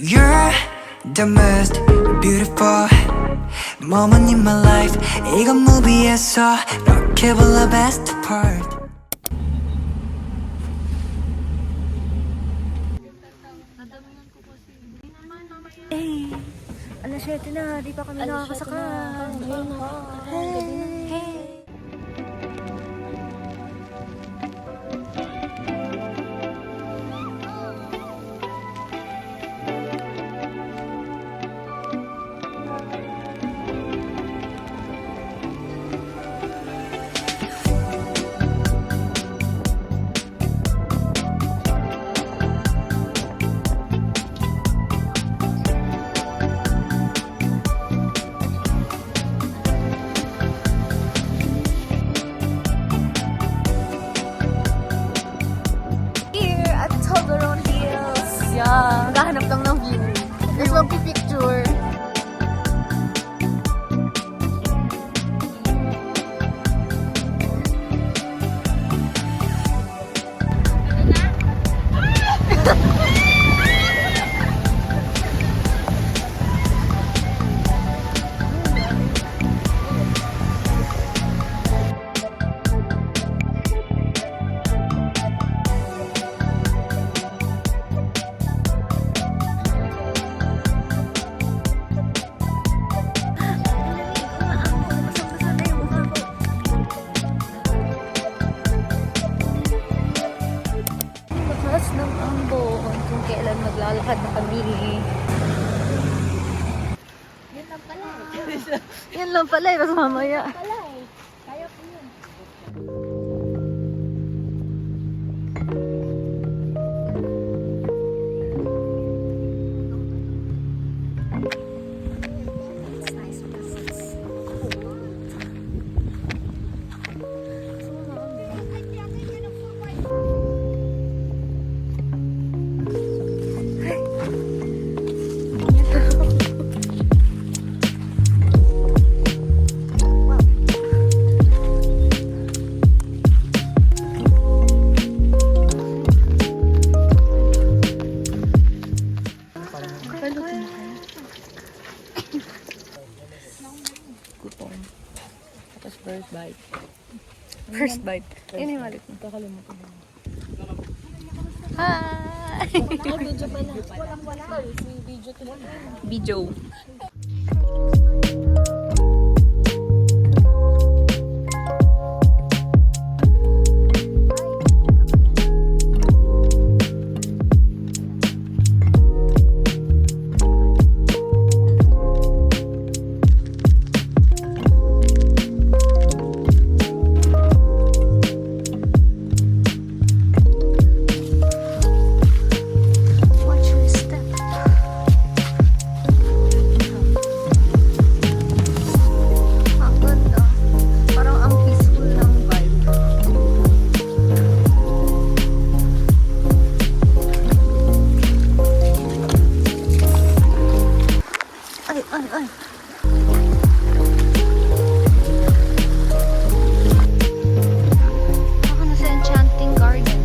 You're the most beautiful moment in my life. 이건 movie에서 이렇게 불러 best part. Eh, alas 7 na, di pa kami nakakasakay. Hey! Hey! Maghahanap lang ng view. Tapos magpipicture. Ng ambon kung kailan maglalakad na kami. Yan lang pala. Yan lang pala eh, mas mamaya. Pala eh. Kaya po yun. Tapos first bite. First bite. Yun yung malit mo. Kakalimutan mo. Hi! Video pala. Walang-wala. Si video talaga. Video. Ay. Ako na sa enchanting garden.